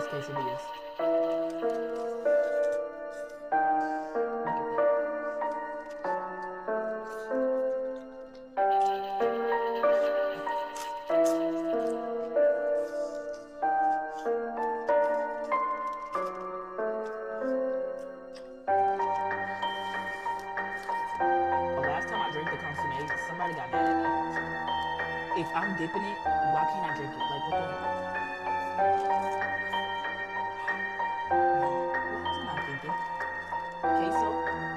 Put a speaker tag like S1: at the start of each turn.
S1: quesadillas. The last time I drank the consomme, somebody got mad at me. If I'm dipping it, why can't I drink it? Like, what the heck? No, what was I thinking? Queso?